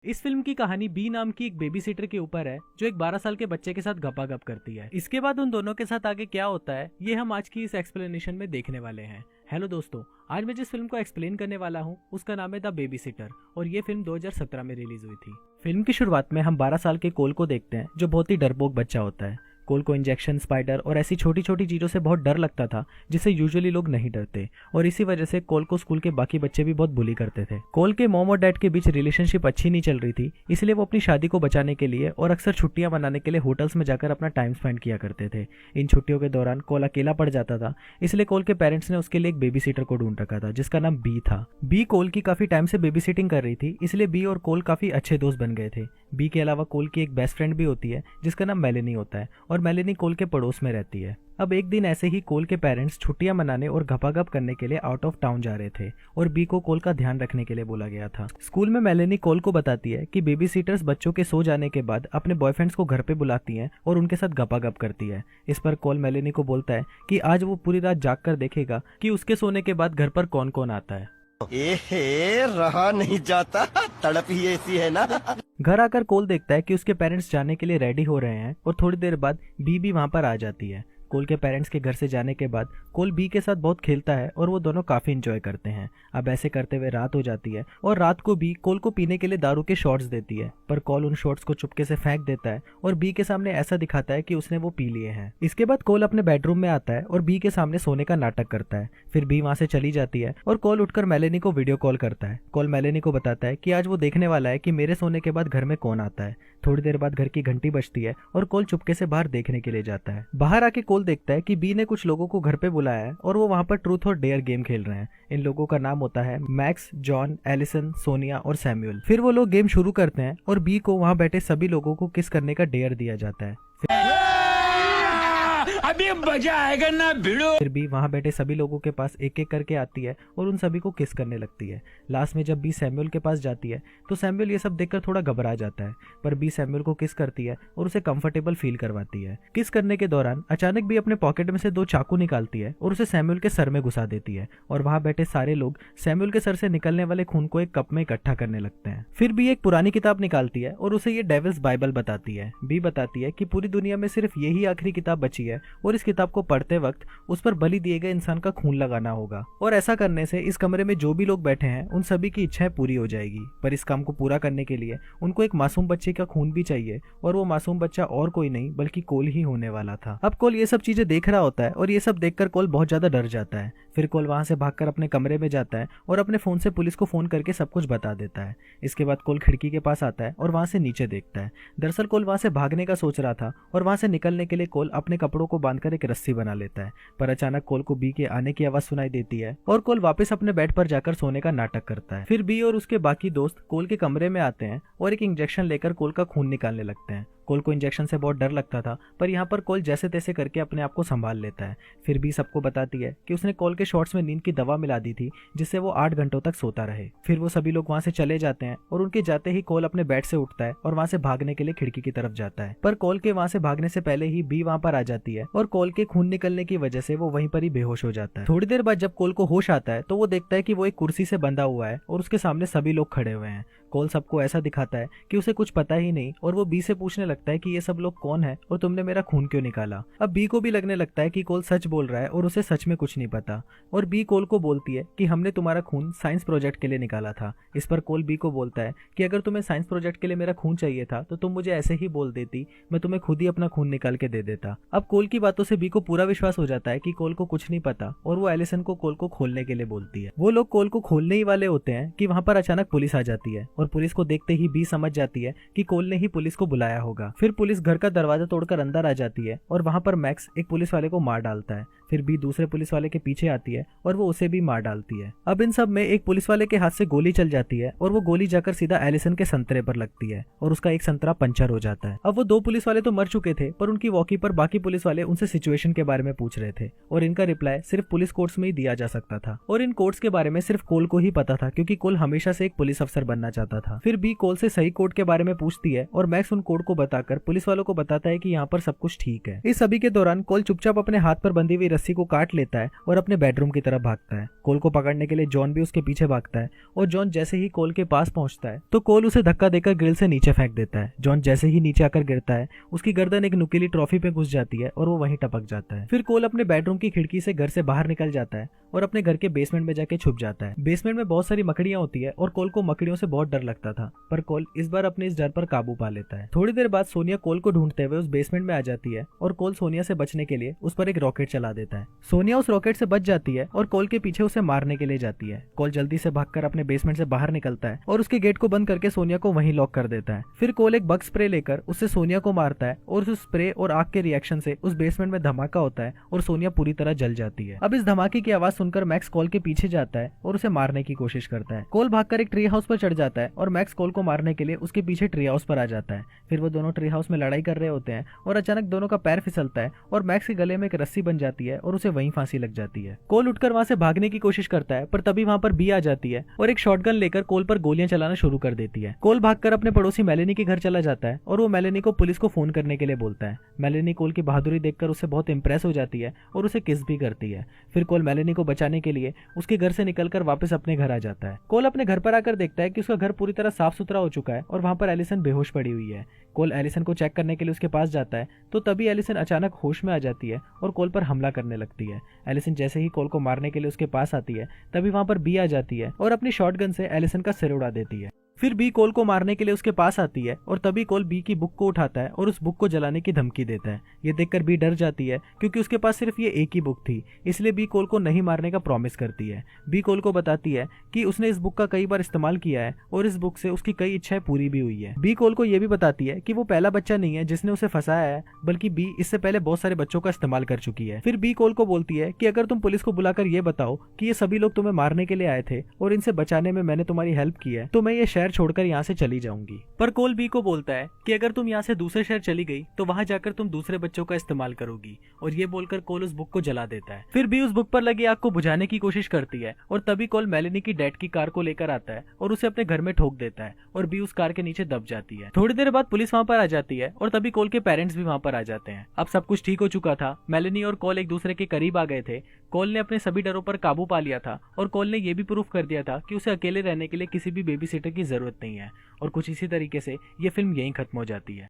इस फिल्म की कहानी बी नाम की एक बेबी सिटर के ऊपर है जो एक 12 साल के बच्चे के साथ गपागप करती है। इसके बाद उन दोनों के साथ आगे क्या होता है ये हम आज की इस एक्सप्लेनेशन में देखने वाले हैं। हेलो दोस्तों, आज मैं जिस फिल्म को एक्सप्लेन करने वाला हूँ उसका नाम है द बेबी सिटर और ये फिल्म 2017 में रिलीज हुई थी। फिल्म की शुरुआत में हम 12 साल के कोल को देखते हैं जो बहुत ही डरपोक बच्चा होता है। कोल को इंजेक्शन, स्पाइडर और ऐसी छोटी छोटी चीज़ों से बहुत डर लगता था जिससे यूजुअली लोग नहीं डरते और इसी वजह से कोल को स्कूल के बाकी बच्चे भी बहुत बुली करते थे। कोल के मॉम और डैड के बीच रिलेशनशिप अच्छी नहीं चल रही थी, इसलिए वो अपनी शादी को बचाने के लिए और अक्सर छुट्टियां मनाने के लिए होटल्स में जाकर अपना टाइम स्पेंड किया करते थे। इन छुट्टियों के दौरान कोल अकेला पड़ जाता था, इसलिए कोल के पेरेंट्स ने उसके लिए एक बेबी सिटर को ढूंढ रखा था जिसका नाम बी था। बी कोल की काफी टाइम से बेबी सिटिंग कर रही थी, इसलिए बी और कोल काफी अच्छे दोस्त बन गए थे। बी के अलावा कोल की एक बेस्ट फ्रेंड भी होती है जिसका नाम मेलेनी होता है और मेलेनी कोल के पड़ोस में रहती है। अब एक दिन ऐसे ही कोल के पेरेंट्स छुट्टियां मनाने और गपागप करने के लिए आउट ऑफ टाउन जा रहे थे और बी को कोल का ध्यान रखने के लिए बोला गया था। स्कूल में मेलेनी कोल को बताती है कि बेबी सीटर्स बच्चों के सो जाने के बाद अपने बॉयफ्रेंड्स को घर पे बुलाती हैं और उनके साथ गपागप करती है। इस पर कोल मेलेनी को बोलता है कि आज वो पूरी रात जाग कर देखेगा कि उसके सोने के बाद घर पर कौन कौन आता है। रहा नहीं जाता, तड़प ही ऐसी है ना। घर आकर कोल देखता है कि उसके पेरेंट्स जाने के लिए रेडी हो रहे हैं और थोड़ी देर बाद बी भी वहां पर आ जाती है। कोल के पेरेंट्स के घर से जाने के बाद कोल बी के साथ बहुत खेलता है और वो दोनों काफी इंजॉय करते हैं। अब ऐसे करते हुए रात हो जाती है और रात को बी कोल को पीने के लिए दारू के शॉट्स देती है, पर कोल उन शॉट्स को चुपके से फेंक देता है और बी के सामने ऐसा दिखाता है कि उसने वो पी लिए हैं। इसके बाद कोल अपने बेडरूम में आता है और बी के सामने सोने का नाटक करता है। फिर बी वहां से चली जाती है और कोल उठकर मेलेनी को वीडियो कॉल करता है। कोल मेलेनी को बताता है कि आज वो देखने वाला है कि मेरे सोने के बाद घर में कौन आता है। थोड़ी देर बाद घर की घंटी बजती है और कोल चुपके से बाहर देखने के लिए जाता है। बाहर आके कोल देखता है कि बी ने कुछ लोगों को घर पे बुलाया है और वो वहां पर ट्रूथ और डेयर गेम खेल रहे हैं। इन लोगों का नाम होता है मैक्स, जॉन, एलिसन, सोनिया और सैमुअल। फिर वो लोग गेम शुरू करते हैं और बी को वहां बैठे सभी लोगों को किस करने का डेयर दिया जाता है। अभी मजा आएगा ना भिड़ो। फिर भी वहां बैठे सभी लोगों के पास एक एक करके आती है और उन सभी को किस करने लगती है। लास्ट में जब बी सैमुअल के पास जाती है तो सैमुअल ये सब देखकर थोड़ा घबरा जाता है, पर बी सैमुअल को किस करती है और उसे कंफर्टेबल फील करवाती है। किस करने के दौरान अचानक बी अपने पॉकेट में से 2 चाकू निकालती है और उसे सैमुअल के सर में घुसा देती है और वहां बैठे सारे लोग सैमुअल के सर से निकलने वाले खून को एक कप में इकट्ठा करने लगते हैं। फिर बी एक पुरानी किताब निकालती है और उसे ये डेविल्स बाइबल बताती है। बी बताती है कि पूरी दुनिया में सिर्फ यही आखिरी किताब बची है और इस किताब को पढ़ते वक्त उस पर बलि दिए गए इंसान का खून लगाना होगा और ऐसा करने से इस कमरे में जो भी लोग बैठे हैं उन सभी की इच्छाएं पूरी हो जाएगी। पर इस काम को पूरा करने के लिए उनको एक मासूम बच्चे का खून भी चाहिए और वो मासूम बच्चा और कोई नहीं बल्कि कोल ही होने वाला था। अब कोल ये सब चीजें देख रहा होता है और ये सब देखकर कोल बहुत ज्यादा डर जाता है। फिर कोल वहां से भागकर अपने कमरे में जाता है और अपने फोन से पुलिस को फोन करके सब कुछ बता देता है। इसके बाद कोल खिड़की के पास आता है और वहां से नीचे देखता है। दरअसल कोल वहां से भागने का सोच रहा था और वहां से निकलने के लिए कोल अपने कपड़ों को बांधकर एक रस्सी बना लेता है, पर अचानक कोल को बी के आने की आवाज सुनाई देती है और कोल वापस अपने बेड पर जाकर सोने का नाटक करता है। फिर बी और उसके बाकी दोस्त कोल के कमरे में आते हैं और एक इंजेक्शन लेकर कोल का खून निकालने लगते हैं। कोल को इंजेक्शन से बहुत डर लगता था, पर यहाँ पर कोल जैसे तैसे करके अपने आप को संभाल लेता है। फिर भी सबको बताती है कि उसने कोल के शॉट्स में नींद की दवा मिला दी थी जिससे वो 8 घंटों तक सोता रहे। फिर वो सभी लोग वहां से चले जाते हैं और उनके जाते ही कोल अपने बेड से उठता है और वहां से भागने के लिए खिड़की की तरफ जाता है, पर कोल के वहां से भागने से पहले ही बी वहां पर आ जाती है और कोल के खून निकलने की वजह से वो वहीं पर ही बेहोश हो जाता है। थोड़ी देर बाद जब कोल को होश आता है तो वो देखता है कि वो एक कुर्सी से बंधा हुआ है और उसके सामने सभी लोग खड़े हुए हैं। कोल सबको ऐसा दिखाता है कि उसे कुछ पता ही नहीं और वो बी से पूछने लगता है कि ये सब लोग कौन है और तुमने मेरा खून क्यों निकाला। अब बी को भी लगने लगता है कि कोल सच बोल रहा है और उसे सच में कुछ नहीं पता और बी कोल को बोलती है कि हमने तुम्हारा खून साइंस प्रोजेक्ट के लिए निकाला था। इस पर कोल बी को बोलता है कि अगर तुम्हें साइंस प्रोजेक्ट के लिए मेरा खून चाहिए था तो तुम मुझे ऐसे ही बोल देती, मैं तुम्हें खुद ही अपना खून निकाल के दे देता। अब कोल की बातों से बी को पूरा विश्वास हो जाता है कि कोल को कुछ नहीं पता और वो एलिसन को कोल को खोलने के लिए बोलती है। वो लोग कोल को खोलने ही वाले होते हैं कि वहां पर अचानक पुलिस आ जाती है और पुलिस को देखते ही बी समझ जाती है कि कोल ने ही पुलिस को बुलाया होगा। फिर पुलिस घर का दरवाजा तोड़कर अंदर आ जाती है और वहां पर मैक्स एक पुलिस वाले को मार डालता है। फिर बी दूसरे पुलिस वाले के पीछे आती है और वो उसे भी मार डालती है। अब इन सब में एक पुलिस वाले के हाथ से गोली चल जाती है और वो गोली जाकर सीधा एलिसन के संतरे पर लगती है और उसका एक संतरा पंचर हो जाता है। अब वो 2 पुलिस वाले तो मर चुके थे, पर उनकी वॉकी पर बाकी पुलिस वाले उनसे सिचुएशन के बारे में पूछ रहे थे और इनका रिप्लाई सिर्फ पुलिस कोर्ट्स में ही दिया जा सकता था और इन कोर्ट्स के बारे में सिर्फ कोल को ही पता था क्योंकि कोल हमेशा से एक पुलिस अफसर बनना चाहता था। फिर बी कोल से सही कोड के बारे में पूछती है और मैक्स उन कोड को बताकर पुलिस वालों को बताता है कि यहाँ पर सब कुछ ठीक है। इस सभी के दौरान कोल चुपचाप अपने हाथ पर बंधी हुई रस्सी को काट लेता है और अपने बेडरूम की तरफ भागता है। कोल को पकड़ने के लिए जॉन भी उसके पीछे भागता है और जॉन जैसे ही कोल के पास पहुंचता है तो कोल उसे धक्का देकर ग्रिल से नीचे फेंक देता है। जॉन जैसे ही नीचे आकर गिरता है उसकी गर्दन एक नुकीली ट्रॉफी पे घुस जाती है और वो वहीं टपक जाता है। फिर कोल अपने बेडरूम की खिड़की से घर से बाहर निकल जाता है और अपने घर के बेसमेंट में जाके छुप जाता है। बेसमेंट में बहुत सारी मकड़ियां होती है और कोल को मकड़ियों से बहुत डर लगता था, पर कोल इस बार अपने इस डर पर काबू पा लेता है। थोड़ी देर बाद सोनिया कोल को ढूंढते हुए उस बेसमेंट में आ जाती है और कोल सोनिया से बचने के लिए उस पर एक रॉकेट चला देता है। सोनिया उस रॉकेट से बच जाती है और कोल के पीछे उसे मारने के लिए जाती है। कोल जल्दी से भागकर अपने बेसमेंट से बाहर निकलता है और उसके गेट को बंद करके सोनिया को वहीं लॉक कर देता है। फिर कोल एक बग स्प्रे लेकर उससे सोनिया को मारता है और उस स्प्रे और आग के रिएक्शन से उस बेसमेंट में धमाका होता है और सोनिया पूरी तरह जल जाती है। अब इस धमाके की आवाज सुनकर मैक्स कोल के पीछे जाता है और उसे मारने की कोशिश करता है। कोल भागकर एक ट्री हाउस पर चढ़ जाता है और मैक्स कोल को मारने के लिए उसके पीछे ट्री हाउस पर आ जाता है। फिर वो दोनों ट्री हाउस में लड़ाई कर रहे होते हैं और अचानक दोनों का पैर फिसलता है और मैक्स के गले में एक रस्सी बन जाती है और उसे वहीं फांसी लग जाती है। कोल उठकर वहां से भागने की कोशिश करता है पर तभी वहां पर बी आ जाती है और एक शॉटगन लेकर कोल पर गोलियां चलाना शुरू कर देती है। कोल भागकर अपने पड़ोसी मेलेनी के घर चला जाता है और वो मेलेनी को पुलिस को फोन करने के लिए बोलता है। मेलेनी कोल की बहादुरी देखकर उससे बहुत इंप्रेस हो जाती है और उसे किस भी करती है। फिर कोल मेलेनी को बचाने के लिए उसके घर से निकलकर वापस अपने घर आ जाता है। कोल अपने घर पर आकर देखता है कि उसका घर पूरी तरह साफ सुथरा हो चुका है और वहां पर एलिसन बेहोश पड़ी हुई है। कोल एलिसन को चेक करने के लिए उसके पास जाता है तो तभी एलिसन अचानक होश में आ जाती है और कोल पर हमला करने लगती है। एलिसन जैसे ही कोल को मारने के लिए उसके पास आती है तभी वहां पर बी आ जाती है और अपनी शॉटगन से एलिसन का सिर उड़ा देती है। फिर बी कोल को मारने के लिए उसके पास आती है और तभी कोल बी की बुक को उठाता है और उस बुक को जलाने की धमकी देता है। ये देखकर बी डर जाती है क्योंकि उसके पास सिर्फ ये एक ही बुक थी, इसलिए बी कोल को नहीं मारने का प्रॉमिस करती है। बी कोल को बताती है कि उसने इस बुक का कई बार इस्तेमाल किया है और इस बुक से उसकी कई इच्छाएं पूरी भी हुई है। बी कोल को यह भी बताती है कि वो पहला बच्चा नहीं है जिसने उसे फंसाया है, बल्कि बी इससे पहले बहुत सारे बच्चों का इस्तेमाल कर चुकी है। फिर बी कोल को बोलती है कि अगर तुम पुलिस को बुलाकर ये बताओ कि ये सभी लोग तुम्हें मारने के लिए आए थे और इनसे बचाने में मैंने तुम्हारी हेल्प की है तो मैं ये शहर छोड़कर यहाँ से चली जाऊंगी। पर कोल बी को बोलता है कि अगर तुम यहाँ से दूसरे शहर चली गई तो वहां जाकर तुम दूसरे बच्चों का इस्तेमाल करोगी, और ये बोलकर कोल उस बुक को जला देता है। फिर बी उस बुक पर लगी आग को बुझाने की कोशिश करती है और तभी कोल मेलेनी की डैड की कार को लेकर आता है और उसे अपने घर में ठोक देता है और बी उस कार के नीचे दब जाती है। थोड़ी देर बाद पुलिस वहां पर आ जाती है और तभी कोल के पेरेंट्स भी वहां पर आ जाते हैं। अब सब कुछ ठीक हो चुका था। मेलेनी और कोल एक दूसरे के करीब आ गए थे। कोल ने अपने सभी डरों पर काबू पा लिया था और कोल ने यह भी प्रूफ कर दिया था कि उसे अकेले रहने के लिए किसी भी बेबी सिटर की जरूरत नहीं है। और कुछ इसी तरीके से ये फिल्म यहीं खत्म हो जाती है।